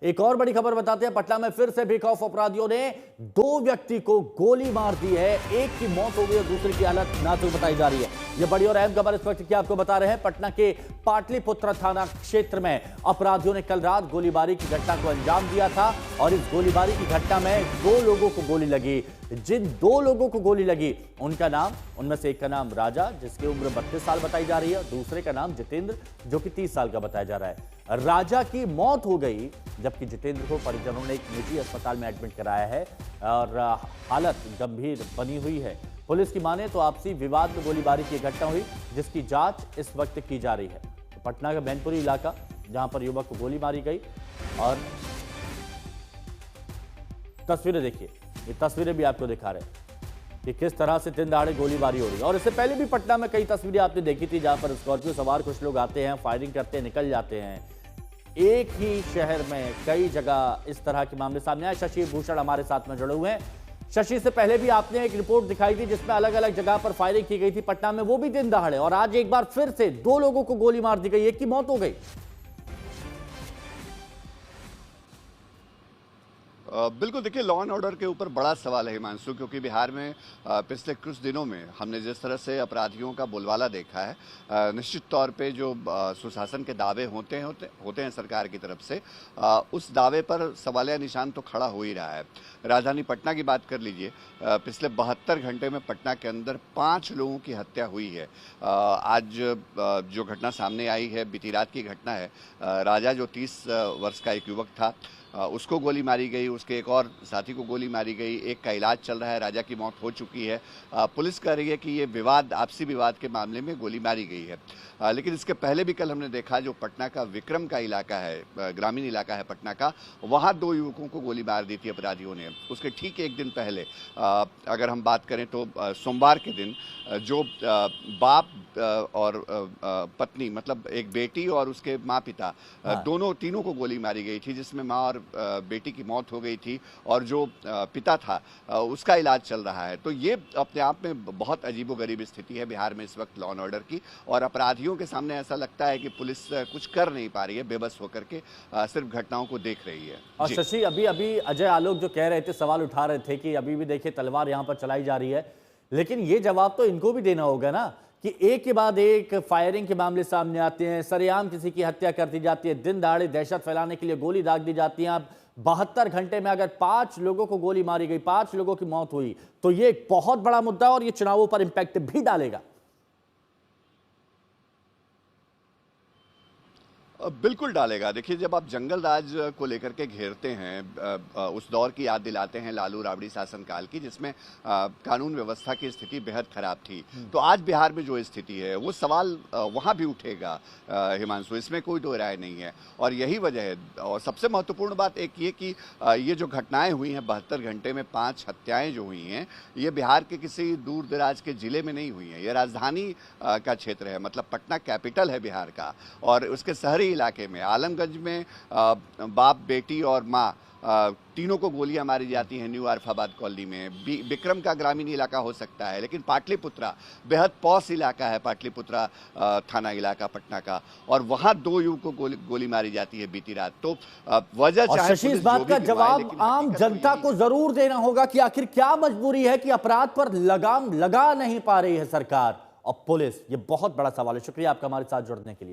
एक और बड़ी खबर बताते हैं, पटना में फिर से बेखौफ अपराधियों ने 2 व्यक्ति को गोली मार दी है। एक की मौत हो गई और दूसरे की हालत नाजुक बताई जा रही है। यह बड़ी और अहम खबर इस वक्त की आपको बता रहे हैं। पटना के पाटलिपुत्र थाना क्षेत्र में अपराधियों ने कल रात गोलीबारी की घटना को अंजाम दिया था और इस गोलीबारी की घटना में 2 लोगों को गोली लगी। जिन 2 लोगों को गोली लगी उनमें से एक का नाम राजा, जिसकी उम्र 32 साल बताई जा रही है, दूसरे का नाम जितेंद्र, जो कि 30 साल का बताया जा रहा है। राजा की मौत हो गई, जबकि जितेंद्र को परिजनों ने एक निजी अस्पताल में एडमिट कराया है और हालत गंभीर बनी हुई है। पुलिस की माने तो आपसी विवाद में गोलीबारी की घटना हुई, जिसकी जांच इस वक्त की जा रही है। तो पटना का मैनपुरी इलाका, जहां पर युवक को गोली मारी गई, और तस्वीरें देखिए, ये तस्वीरें भी आपको दिखा रहे हैं कि किस तरह से दिन दहाड़े गोलीबारी हो रही है। और इससे पहले भी पटना में कई तस्वीरें आपने देखी थी, जहां पर स्कॉर्पियो सवार कुछ लोग आते हैं, फायरिंग करते हैं, निकल जाते हैं। एक ही शहर में कई जगह इस तरह के मामले सामने आए। शशि भूषण हमारे साथ में जुड़े हुए हैं। शशि, से पहले भी आपने एक रिपोर्ट दिखाई थी जिसमें अलग अलग जगह पर फायरिंग की गई थी पटना में, वो भी दिन दहाड़े, और आज एक बार फिर से 2 लोगों को गोली मार दी गई, एक की मौत हो गई। बिल्कुल, देखिए, लॉ एंड ऑर्डर के ऊपर बड़ा सवाल है हिमांशु, क्योंकि बिहार में पिछले कुछ दिनों में हमने जिस तरह से अपराधियों का बोलबाला देखा है, निश्चित तौर पे जो सुशासन के दावे होते हैं सरकार की तरफ से, उस दावे पर सवालिया निशान तो खड़ा हो ही रहा है। राजधानी पटना की बात कर लीजिए, पिछले 72 घंटे में पटना के अंदर 5 लोगों की हत्या हुई है। आज जो घटना सामने आई है, बीती रात की घटना है। राजा, जो 30 वर्ष का एक युवक था, उसको गोली मारी गई, उसके एक और साथी को गोली मारी गई, एक का इलाज चल रहा है, राजा की मौत हो चुकी है। पुलिस कह रही है कि ये आपसी विवाद के मामले में गोली मारी गई है। लेकिन इसके पहले भी कल हमने देखा, जो पटना का विक्रम का इलाका है, ग्रामीण इलाका है पटना का, वहाँ 2 युवकों को गोली मार दी थी अपराधियों ने। उसके ठीक एक दिन पहले, अगर हम बात करें तो सोमवार के दिन, जो बाप और पत्नी, मतलब एक बेटी और उसके माँ पिता, तीनों को गोली मारी गई थी, जिसमें माँ और बेटी की मौत हो गई थी, और जो पिता था उसका इलाज चल रहा है। तो ये अपने आप में बहुत अजीबोगरीब स्थिति है बिहार में इस वक्त लॉ एंड ऑर्डर की, और अपराधियों के सामने ऐसा लगता है कि पुलिस कुछ कर नहीं पा रही है, बेबस होकर के सिर्फ घटनाओं को देख रही है। और शशि, अभी अजय आलोक जो कह रहे थे, सवाल उठा रहे थे कि अभी भी देखिए तलवार यहां पर चलाई जा रही है, लेकिन ये जवाब तो इनको भी देना होगा ना कि एक के बाद एक फायरिंग के मामले सामने आते हैं, सरेआम किसी की हत्या कर दी जाती है, दिन दहाड़े दहशत फैलाने के लिए गोली दाग दी जाती है। अब 72 घंटे में अगर 5 लोगों को गोली मारी गई, 5 लोगों की मौत हुई, तो ये एक बहुत बड़ा मुद्दा है और ये चुनावों पर इंपैक्ट भी डालेगा। बिल्कुल डालेगा। देखिए, जब आप जंगल राज को लेकर के घेरते हैं, उस दौर की याद दिलाते हैं, लालू राबड़ी शासनकाल की, जिसमें कानून व्यवस्था की स्थिति बेहद खराब थी। तो आज बिहार में जो स्थिति है, वो सवाल वहाँ भी उठेगा हिमांशु, इसमें कोई दो राय नहीं है। और यही वजह है, और सबसे महत्वपूर्ण बात एक ये कि ये जो घटनाएं हुई हैं 72 घंटे में, 5 हत्याएं जो हुई हैं, ये बिहार के किसी दूर दराज के जिले में नहीं हुई हैं, ये राजधानी का क्षेत्र है, मतलब पटना कैपिटल है बिहार का। और उसके शहरी इलाके में, आलमगंज में, बाप, बेटी और माँ, तीनों को गोलियां मारी जाती हैं न्यू आरिफाबाद कॉलोनी में। विक्रम का ग्रामीण इलाका हो सकता है, लेकिन पाटलिपुत्रा बेहद पॉश इलाका है, पाटलिपुत्रा थाना इलाका पटना का, और वहां 2 युवकों को गोली मारी जाती है बीती रात। तो वजह चाहे शशि, इस बात का जवाब आम जनता को जरूर देना होगा कि आखिर क्या मजबूरी है कि अपराध पर लगाम लगा नहीं पा रही है सरकार और पुलिस। ये बहुत बड़ा सवाल है। शुक्रिया आपका हमारे साथ जुड़ने के लिए।